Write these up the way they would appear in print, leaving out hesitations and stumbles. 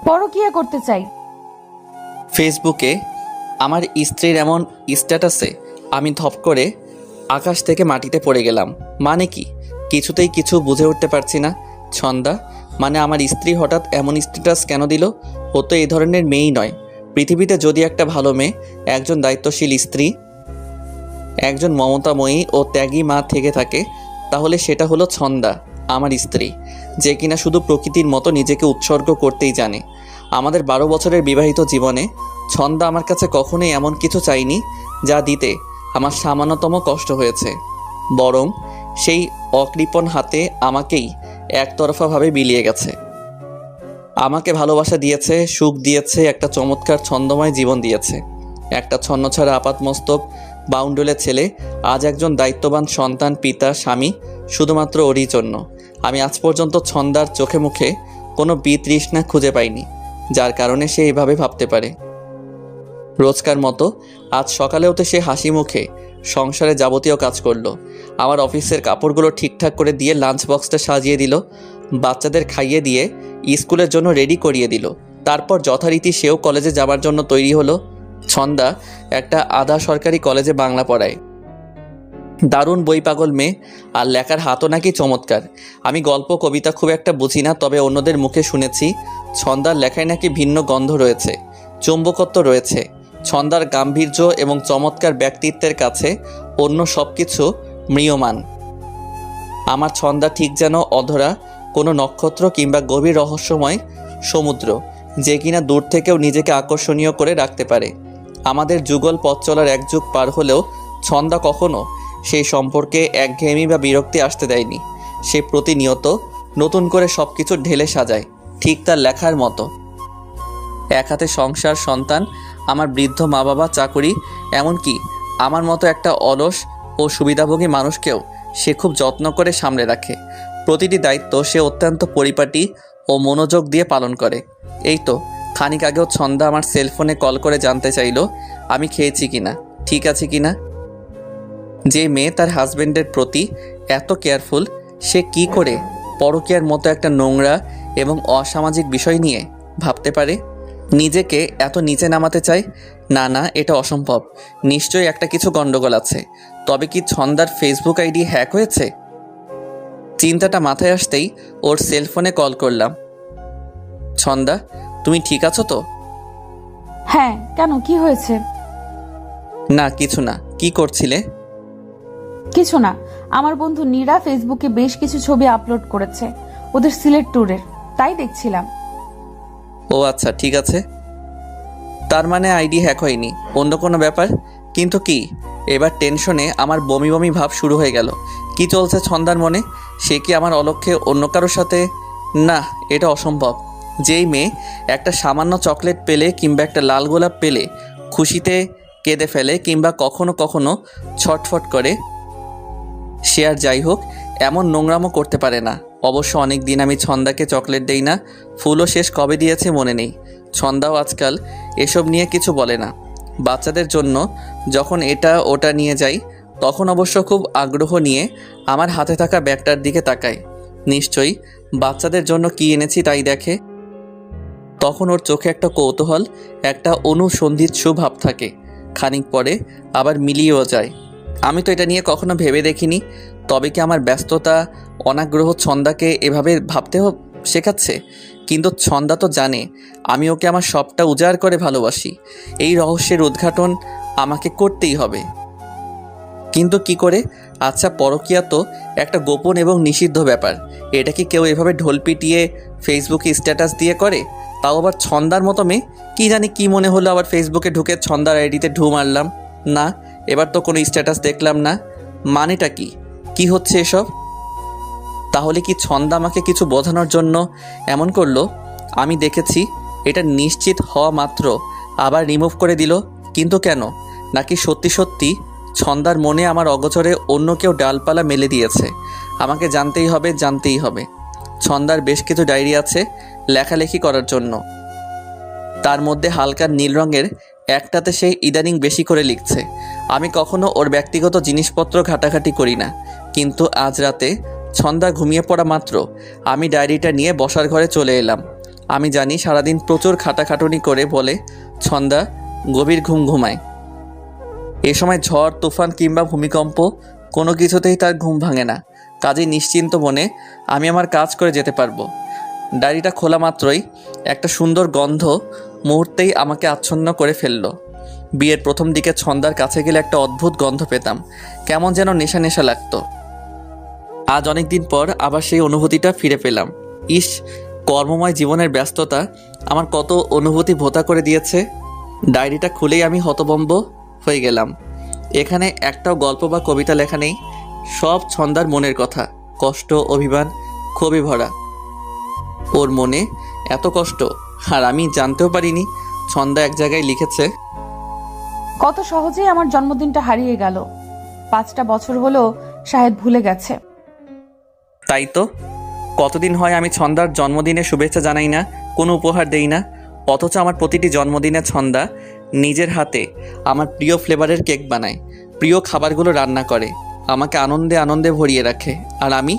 পরকীয়া করতে চাই। ফেসবুকে আমার স্ত্রীর এমন স্ট্যাটাসে আমি ধপ করে আকাশ থেকে মাটিতে পড়ে গেলাম। মানে কি? কিছুতেই কিছু বুঝে উঠতে পারছি না। ছন্দা মানে আমার স্ত্রী হঠাৎ এমন স্ট্যাটাস কেন দিল? ও তো এই ধরনের মেয়েই নয়। পৃথিবীতে যদি একটা ভালো মেয়ে, একজন দায়িত্বশীল স্ত্রী, একজন মমতাময়ী ও ত্যাগী মা থেকে থাকে, তাহলে সেটা হলো ছন্দা, আমার স্ত্রী, যে কিনা শুধু প্রকৃতির মতো নিজেকে উৎসর্গ করতেই জানে। আমাদের 12 বছরের বিবাহিত জীবনে ছন্দা আমার কাছে কখনোই এমন কিছু চাইনি যা দিতে আমার সামান্যতম কষ্ট হয়েছে। বরং সেই অকৃপণ হাতে আমাকেই একতরফাভাবে বিলিয়ে গেছে। আমাকে ভালোবাসা দিয়েছে, সুখ দিয়েছে, একটা চমৎকার ছন্দময় জীবন দিয়েছে। একটা ছন্নছাড়া আপাতমস্তক বাউন্ডুলের ছেলে আজ একজন দায়িত্ববান সন্তান, পিতা, স্বামী, শুধুমাত্র ওরই জন্য। আমি আজ পর্যন্ত ছন্দার চোখে মুখে কোনো বিতৃষ্ণা খুঁজে পাইনি, যার কারণে সে এভাবে ভাবতে পারে। রোজকার মতো আজ সকালেও তো সে হাসি মুখে সংসারে যাবতীয় কাজ করলো। আমার অফিসের কাপড়গুলো ঠিকঠাক করে দিয়ে লাঞ্চ বক্সটা সাজিয়ে দিল, বাচ্চাদের খাইয়ে দিয়ে স্কুলের জন্য রেডি করিয়ে দিল। তারপর যথারীতি সেও কলেজে যাবার জন্য তৈরি হলো। ছন্দা একটা আধা সরকারি কলেজে বাংলা পড়ায়। দারুণ বই পাগল মেয়ে, আর লেখার হাতও নাকি চমৎকার। আমি গল্প কবিতা খুব একটা বুঝি না, তবে অন্যদের মুখে শুনেছি ছন্দার লেখায় নাকি ভিন্ন গন্ধ রয়েছে, চুম্বকত্ব রয়েছে। ছন্দার গাম্ভীর্য এবং চমৎকার ব্যক্তিত্বের কাছে অন্য সব কিছু ম্রিয়মান। আমার ছন্দা ঠিক যেন অধরা কোনো নক্ষত্র কিংবা গভীর রহস্যময় সমুদ্র, যে কিনা দূর থেকেও নিজেকে আকর্ষণীয় করে রাখতে পারে। আমাদের যুগল পথ চলার এক যুগ পার হলেও ছন্দা কখনো সেই সম্পর্কে একঘেয়েমি বা বিরক্তি আসতে দেয়নি। সে প্রতিনিয়ত নতুন করে সব কিছু ঢেলে সাজায়, ঠিক তার লেখার মতো। এক হাতে সংসার, সন্তান, আমার বৃদ্ধ মা বাবা, চাকুরি, এমনকি আমার মতো একটা অলস ও সুবিধাভোগী মানুষকেও সে খুব যত্ন করে সামলে রাখে। প্রতিটি দায়িত্ব সে অত্যন্ত পরিপাটি ও মনোযোগ দিয়ে পালন করে। এই তো খানিক আগেও ছন্দা আমার সেলফোনে কল করে জানতে চাইল আমি খেয়েছি কিনা, ঠিক আছে কিনা। যে মেয়ে তার হাজবেন্ডের প্রতি এত কেয়ারফুল, সে কি করে পরকীয়ার মতো একটা নোংরা এবং অসামাজিক বিষয় নিয়ে ভাবতে পারে? নিজেকে এত নিচে নামাতে চায়? না না, এটা অসম্ভব। নিশ্চয়ই একটা কিছু গন্ডগোল আছে। তবে কি ছন্দার ফেসবুক আইডি হ্যাক হয়েছে? চিন্তাটা মাথায় আসতেই ওর সেলফোনে কল করলাম। ছন্দা, তুমি ঠিক আছো তো? হ্যাঁ, কেন, কি হয়েছে? না কিছু না। কি করছিলে? কিছু না, আমার বন্ধু নীরা ফেসবুকে বেশ কিছু ছবি আপলোড করেছে ওদের সিলেট ট্যুরের, তাই দেখছিলাম। ও আচ্ছা, ঠিক আছে। তার মানে আইডি হ্যাক হয়নি, অন্য কোনো ব্যাপার? কিন্তু কি? এবার টেনশনে আমার বমি বমি ভাব শুরু হয়ে গেল। কি চলছে ছন্দার মনে? সে কি আমার অলক্ষ্যে অন্য কারোর সাথে? না, এটা অসম্ভব। যেই মেয়ে একটা সামান্য চকলেট পেলে কিংবা একটা লাল গোলাপ পেলে খুশিতে কেঁদে ফেলে কিংবা কখনো কখনো ছটফট করে, সে আর যাই হোক এমন নোংরামো করতে পারে না। অবশ্য অনেক দিন আমি ছন্দাকে চকলেট দেই না। ফুলও শেষ কবে দিয়েছে মনে নেই। ছন্দাও আজকাল এসব নিয়ে কিছু বলে না। বাচ্চাদের জন্য যখন এটা ওটা নিয়ে যাই, তখন অবশ্য খুব আগ্রহ নিয়ে আমার হাতে থাকা ব্যাগটার দিকে তাকায়। নিশ্চয়ই বাচ্চাদের জন্য কি এনেছি তাই দেখে। তখন ওর চোখে একটা কৌতূহল, একটা অনুসন্ধিৎসু ভাব থাকে। খানিক পরে আবার মিলিয়েও যায়। আমি তো এটা নিয়ে কখনো ভেবে দেখিনি। তবে কি আমার ব্যস্ততা, অনাগ্রহ ছন্দাকে এভাবে ভাবতে শেখাচ্ছে? কিন্তু ছন্দা তো জানে আমি ওকে আমার সবটা উজাড় করে ভালোবাসি। এই রহস্যের উদ্ঘাটন আমাকে করতেই হবে। কিন্তু কি করে? আচ্ছা, পরকীয়া তো একটা গোপন এবং নিষিদ্ধ ব্যাপার। এটা কি কেউ এভাবে ঢোল পিটিয়ে ফেসবুকে স্ট্যাটাস দিয়ে করে? তাও আবার ছন্দার মতো মেয়ে। কি জানি কি মনে হলো, আবার ফেসবুকে ঢুকে ছন্দার আইডিতে ঢু মারলাম। না, এবার তো কোনো স্ট্যাটাস দেখলাম না। মানেটা কি? কি হচ্ছে এসব? তাহলে কি ছন্দা আমাকে কিছু বোঝানোর জন্য এমন করলো? আমি দেখেছি এটা নিশ্চিত হওয়া মাত্র আবার রিমুভ করে দিল। কিন্তু কেন? নাকি সত্যি সত্যি ছন্দার মনে আমার অগোচরে অন্য কেউ ডালপালা মেলে দিয়েছে? আমাকে জানতেই হবে, জানতেই হবে। ছন্দার বেশ কিছু ডায়েরি আছে লেখালেখি করার জন্য। তার মধ্যে হালকা নীল রঙের একটাতে সেই ইদানিং বেশি করে লিখছে। আমি কখনো ওর ব্যক্তিগত জিনিসপত্র ঘাটাঘাটি করি না, কিন্তু আজ রাতে ছন্দা ঘুমিয়ে পড়া মাত্র আমি ডায়েরিটা নিয়ে বসার ঘরে চলে এলাম। আমি জানি সারাদিন প্রচুর খাটাখাটুনি করে বলে ছন্দা গভীর ঘুম ঘুমায়। এ সময় ঝড় তুফান কিংবা ভূমিকম্প কোনো কিছুতেই তার ঘুম ভাঙে না। কাজে নিশ্চিন্ত মনে আমি আমার কাজ করে যেতে পারবো। ডায়েরিটা খোলা মাত্রই একটা সুন্দর গন্ধ মুহূর্তেই আমাকে আচ্ছন্ন করে ফেললো। বিয়ের প্রথম দিকে ছন্দার কাছে গেলে একটা অদ্ভুত গন্ধ পেতাম, কেমন যেন নেশা নেশা লাগতো। আজ অনেক দিন পর আবার সেই অনুভূতিটা ফিরে পেলাম। ইস, কর্মময় জীবনের ব্যস্ততা আমার কত অনুভূতি ভোতা করে দিয়েছে। ডায়েরিটা খুলেই আমি হতভম্ব হয়ে গেলাম। এখানে একটাও গল্প বা কবিতা লেখা নেই, সব ছন্দার মনের কথা, কষ্ট, অভিমান, ক্ষোভে ভরা। ওর মনে এত কষ্ট, আর আমি জানতেও পারিনি। ছন্দা এক জায়গায় লিখেছে, কত সহজেই আমার জন্মদিনটা হারিয়ে গেল। 5টা বছর হলো শাহেদ ভুলে গেছে। তাই তো, কতদিন হয় আমি ছন্দার জন্মদিনে শুভেচ্ছা জানাই না, কোনো উপহার দেই না। অথচ আমার প্রতিটি জন্মদিনে ছন্দা নিজের হাতে আমার প্রিয় ফ্লেভারের কেক বানায়, প্রিয় খাবারগুলো রান্না করে, আমাকে আনন্দে আনন্দে ভরিয়ে রাখে। আর আমি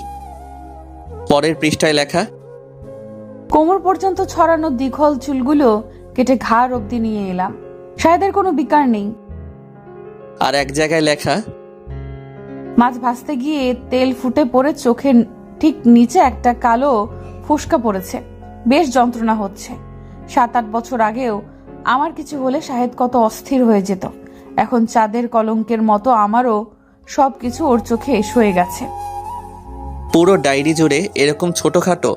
পরের পৃষ্ঠায় লেখা, কোমর পর্যন্ত ছড়ানো দীঘল চুলগুলো কেটে ঘাড় অবধি নিয়ে এলাম। শাহেদের কোনো বিকার নেই। আর এক জায়গায় লেখা, মাছ ভাজতে গিয়ে তেল ফুটে পড়ে চোখের ঠিক নিচে একটা কালো ফোসকা পড়েছে, বেশ যন্ত্রণা হচ্ছে। 7-8 বছর আগেও আমার কিছু হলে শাহেদ কত অস্থির হয়ে যেত। এখন চাঁদের কলঙ্কের মতো আমারও সবকিছু ওর চোখে সয়ে গেছে। পুরো ডায়েরি জুড়ে এরকম ছোটোখাটো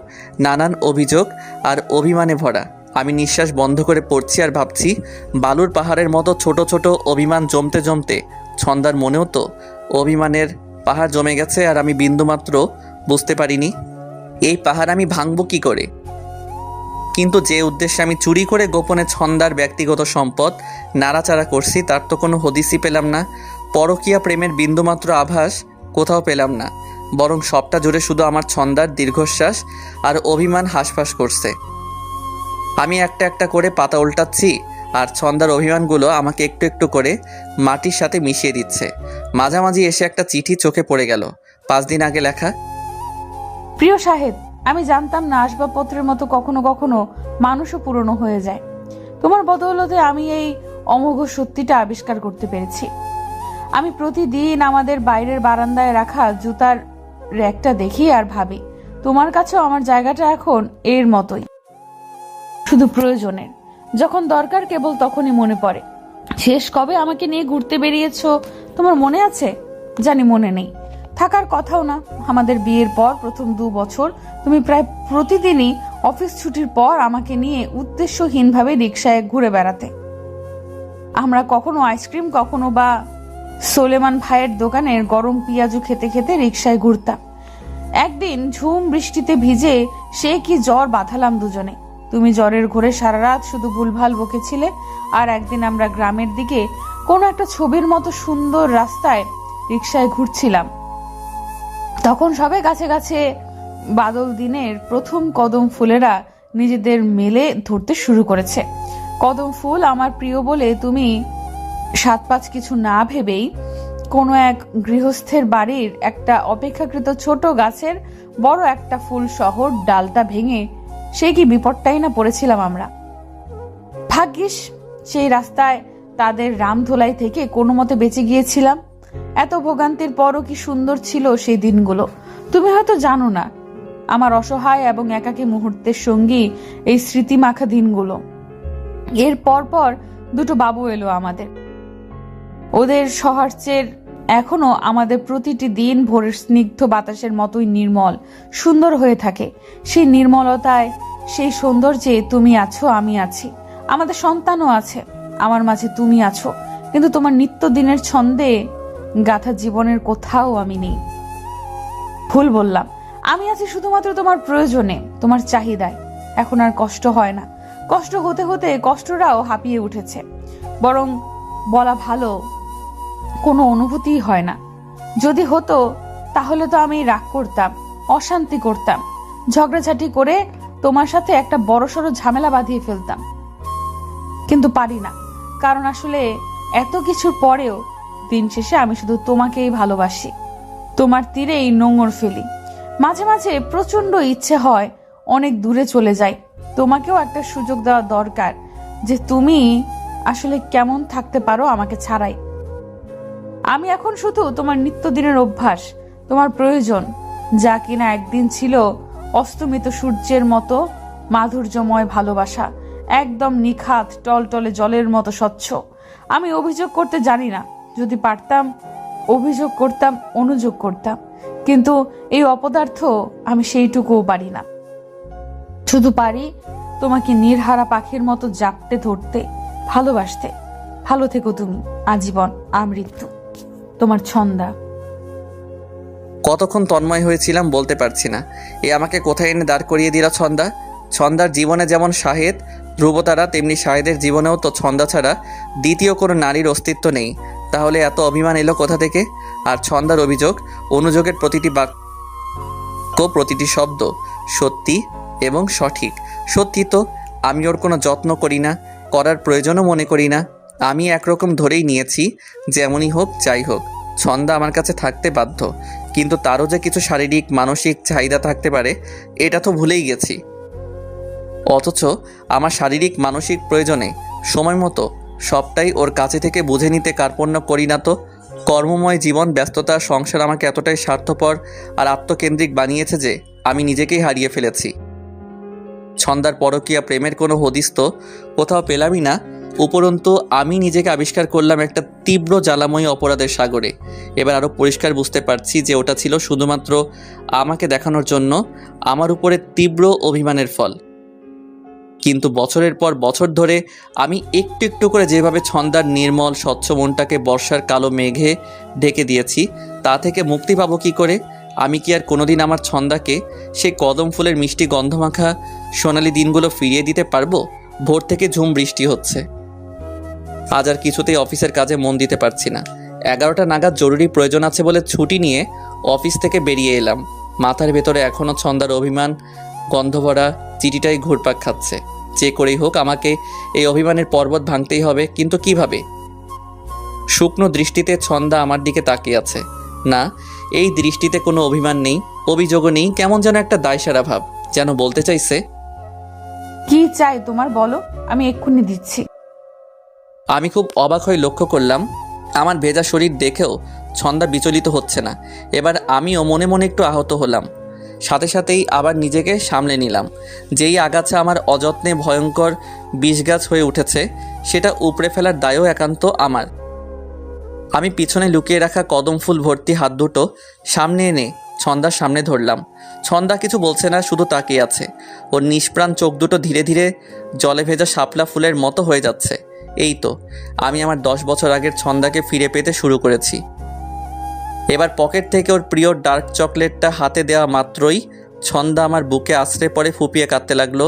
নানান অভিযোগ আর অভিমানে ভরা। আমি নিঃশ্বাস বন্ধ করে পড়ছি আর ভাবছি, বালুর পাহাড়ের মতো ছোট ছোট অভিমান জমতে জমতে ছন্দার মনেও তো অভিমানের পাহাড় জমে গেছে, আর আমি বিন্দুমাত্র বুঝতে পারিনি। এই পাহাড় আমি ভাঙবো কি করে? কিন্তু যে উদ্দেশ্যে আমি চুরি করে গোপনে ছন্দার ব্যক্তিগত সম্পদ নাড়াচাড়া করছি, তার তো কোনো হদিসই পেলাম না। পরকীয়া প্রেমের বিন্দুমাত্র আভাস কোথাও পেলাম না, বরং সবটা জুড়ে শুধু আমার ছন্দার দীর্ঘশ্বাস আর অভিমান হাঁসফাঁস করছে। আমি একটা একটা করে পাতা উল্টাচ্ছি, আর ছন্দার অভিমানগুলো আমাকে একটু একটু করে মাটির সাথে মিশিয়ে দিচ্ছে। মাঝামাঝি এসে একটা চিঠি চোখে পড়ে গেল, 5 দিন আগে লেখা। প্রিয় শাহেদ, আমি জানতাম না আসবাবপত্রের মতো কখনো কখনো মানুষও পুরনো হয়ে যায়। তোমার বদৌলতে আমি এই অমোঘ সত্যিটা আবিষ্কার করতে পেরেছি। আমি প্রতিদিন আমাদের বাইরের বারান্দায় রাখা জুতার র্যাকটা দেখি আর ভাবি, তোমার কাছেও আমার জায়গাটা এখন এর মতোই, শুধু প্রয়োজনের। যখন দরকার কেবল তখনই মনে পড়ে। শেষ কবে আমাকে নিয়ে ঘুরতে বেরিয়েছো তোমার মনে আছে? জানি মনে নেই, থাকার কথাও না। আমাদের বিয়ের পর প্রথম 2 বছর তুমি প্রায় প্রতিদিনই অফিস ছুটির পর আমাকে নিয়ে উদ্দেশ্যহীনভাবে রিকশায় ঘুরে বেড়াতে। আমরা কখনো আইসক্রিম, কখনো বা সোলেমান ভাইয়ের দোকানের গরম পেঁয়াজু খেতে খেতে রিকশায় ঘুরতাম। একদিন ঝুম বৃষ্টিতে ভিজে সে কি জ্বর বাঁধালাম দুজনে। তুমি জ্বরের ঘোরে সারা রাত শুধু ভুলভাল বকেছিলে। আর একদিন আমরা গ্রামের দিকে কোনো একটা ছবির মতো সুন্দর রাস্তায় রিকশায় ঘুরছিলাম। তখন সবে গাছে গাছে বাদল দিনের প্রথম কদম ফুলেরা নিজেদের মেলে ধরতে শুরু করেছে। কদম ফুল আমার প্রিয় বলে তুমি 7-5 কিছু না ভেবেই কোনো এক গৃহস্থের বাড়ির একটা অপেক্ষাকৃত ছোট গাছের বড় একটা ফুল শহর ডালটা ভেঙে সে কি বিপদটাই না পড়েছিলাম আমরা। ভাগ্যিস সেই রাস্তায় তাদের রামধোলাই থেকে কোনো মতে বেঁচে গিয়েছিলাম। এত ভোগান্তির পরও কি সুন্দর ছিল সেই দিনগুলো। তুমি হয়তো জানো না, আমার অসহায় এবং একাকী মুহূর্তের সঙ্গী এই স্মৃতিমাখা দিনগুলো। এর পর 2 বাবু এলো আমাদের। ওদের সহার্চের এখনো আমাদের প্রতিটি দিন ভোরের স্নিগ্ধ বাতাসের মতোই নির্মল সুন্দর হয়ে থাকে। সেই নির্মলতায়, সেই সৌন্দর্যে তুমি আছো, আমি আছি, আমাদের সন্তানও আছে, আমার মাঝে তুমি আছো। কিন্তু তোমার নিত্যদিনের ছন্দে গাথা জীবনের কোথাও আমি নেই। ভুল বললাম, আমি আছি শুধুমাত্র তোমার প্রয়োজনে, তোমার চাহিদায়। এখন আর কষ্ট হয় না। কষ্ট হতে হতে কষ্টটাও হাঁপিয়ে উঠেছে। বরং বলা ভালো, কোনো অনুভূতি হয় না। যদি হতো তাহলে তো আমি রাগ করতাম, অশান্তি করতাম, ঝগড়াঝাটি করে তোমার সাথে একটা বড়সড় ঝামেলা বাঁধিয়ে ফেলতাম। কিন্তু পারি না, কারণ আসলে এত কিছুর পরেও দিন শেষে আমি শুধু তোমাকেই ভালোবাসি, তোমার তীরেই নোঙর ফেলি। মাঝে মাঝে প্রচন্ড ইচ্ছে হয় অনেক দূরে চলে যাই, তোমাকেও একটা সুযোগ দেওয়া দরকার যে তুমি আসলে কেমন থাকতে পারো আমাকে ছাড়াই। আমি এখন শুধু তোমার নিত্যদিনের অভ্যাস, তোমার প্রয়োজন, যা কিনা একদিন ছিল অস্তমিত সূর্যের মতো মাধুর্যময় ভালোবাসা, একদম নিখাত টলটলে জলের মতো স্বচ্ছ। আমি অভিযোগ করতে জানি না, যদি পারতাম অভিযোগ করতাম, অনুযোগ করতাম, কিন্তু এই অপদার্থ আমি সেইটুকুও পারি না। শুধু পারি তোমাকে নির্হারা পাখির মতো জাপটে ধরতে, ভালোবাসতে। ভালো থেকো তুমি আজীবন, আমৃত্যু। তোমার ছন্দা। কতক্ষণ তন্ময় হয়েছিলাম বলতে পারছি না। এ আমাকে কোথায় এনে দাঁড় করিয়ে দিল ছন্দা। ছন্দার জীবনে যেমন শাহেদ ধ্রুবতারা, তেমনি শাহেদের জীবনেও তো ছন্দা ছাড়া দ্বিতীয় কোনো নারীর অস্তিত্ব নেই। তাহলে এত অভিমান এলো কোথা থেকে? আর ছন্দার অভিযোগ, অনুযোগের প্রতিটি বাক্য, প্রতিটি শব্দ সত্যি এবং সঠিক। সত্যি তো, আমি ওর কোনো যত্ন করি না, করার প্রয়োজনও মনে করি না। আমি একরকম ধরেই নিয়েছি, যেমনই হোক যাই হোক ছন্দা আমার কাছে থাকতে বাধ্য। কিন্তু তারও যে কিছু শারীরিক মানসিক চাহিদা থাকতে পারে এটা তো ভুলেই গেছি। অথচ আমার শারীরিক মানসিক প্রয়োজনে সময় মতো সবটাই ওর কাছে থেকে বুঝে নিতে কার্পণ্য করি না তো? কর্মময় জীবন, ব্যস্ততা, সংসার আমাকে এতটাই স্বার্থপর আর আত্মকেন্দ্রিক বানিয়েছে যে আমি নিজেকেই হারিয়ে ফেলেছি। ছন্দার পরকীয়া প্রেমের কোনো হদিস তো কোথাও পেলামই না। উপরন্তু আমি নিজেকে আবিষ্কার করলাম একটা তীব্র জ্বালাময়ী অপরাধের সাগরে। এবার আরও পরিষ্কার বুঝতে পারছি যে ওটা ছিল শুধুমাত্র আমাকে দেখানোর জন্য আমার উপরে তীব্র অভিমানের ফল। কিন্তু বছরের পর বছর ধরে আমি একটু একটু করে যেভাবে ছন্দার নির্মল স্বচ্ছ মনটাকে বর্ষার কালো মেঘে ঢেকে দিয়েছি, তা থেকে মুক্তি পাবো কী করে? আমি কি আর কোনোদিন আমার ছন্দাকে সেই কদম ফুলের মিষ্টি গন্ধমাখা সোনালি দিনগুলো ফিরিয়ে দিতে পারবো? ভোর থেকে ঝুম বৃষ্টি হচ্ছে। আজ আর কিছুতেই অফিসের কাজে মন দিতে পারছি না। 11টা নাগাদ জরুরি প্রয়োজন আছে বলে ছুটি নিয়ে অফিস থেকে বেরিয়ে এলাম। মাথার ভেতরে এখনও ছন্দার অভিমান গন্ধভরা চিঠিটাই ঘুরপাক খাচ্ছে। যে করেই হোক আমাকে এই অভিমানের পর্বত ভাঙতেই হবে, কিন্তু কিভাবে? শুকনো দৃষ্টিতে ছন্দা আমার দিকে তাকিয়ে আছে। না, এই দৃষ্টিতে কোনো অভিমান নেই, অভিযোগও নেই, কেমন যেন একটা দায়সারা ভাব, যেন বলতে চাইছে, কি চাই তোমার বলো, আমি এক্ষুনি দিচ্ছি। আমি খুব অবাক হয়ে লক্ষ্য করলাম আমার ভেজা শরীর দেখেও ছন্দা বিচলিত হচ্ছে না। এবার আমিও মনে মনে একটু আহত হলাম। সাথে সাথেই আবার নিজেকে সামলে নিলাম। যেই আগাছা আমার অযত্নে ভয়ঙ্কর বিষগাছ হয়ে উঠেছে, সেটা উপড়ে ফেলার দায়ও একান্ত আমার। আমি পিছনে লুকিয়ে রাখা কদম ফুল ভর্তি হাত দুটো সামনে এনে ছন্দার সামনে ধরলাম। ছন্দা কিছু বলছে না, শুধু তাকিয়ে আছে। ওর নিষ্প্রাণ চোখ দুটো ধীরে ধীরে জলে ভেজা শাপলা ফুলের মতো হয়ে যাচ্ছে। এই তো আমি আমার 10 বছর আগের ছন্দাকে ফিরে পেতে শুরু করেছি। এবার পকেট থেকে ওর প্রিয় ডার্ক চকলেটটা হাতে দেওয়া মাত্রই ছন্দা আমার বুকে আছড়ে পড়ে ফুপিয়ে কাঁদতে লাগলো।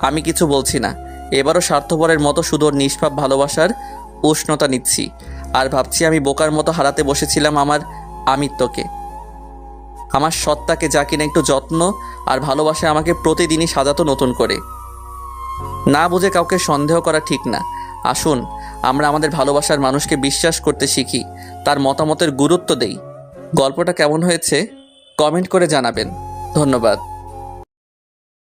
আমি কিছু বলছি না, এবারও স্বার্থপরের মতো শুধু ওর নিষ্পাপ ভালোবাসার উষ্ণতা নিচ্ছি। আর ভাবছি আমি বোকার মতো হারাতে বসেছিলাম আমার আমিত্বকে, আমার সত্তাকে, যা কিনা একটু যত্ন আর ভালোবাসা আমাকে প্রতিদিনই সাজাতো নতুন করে। না বুঝে কাউকে সন্দেহ করা ঠিক না। আসুন আমরা আমাদের ভালোবাসার মানুষকে বিশ্বাস করতে শিখি, তার মতামতের গুরুত্ব দেই। গল্পটা কেমন হয়েছে কমেন্ট করে জানাবেন। ধন্যবাদ।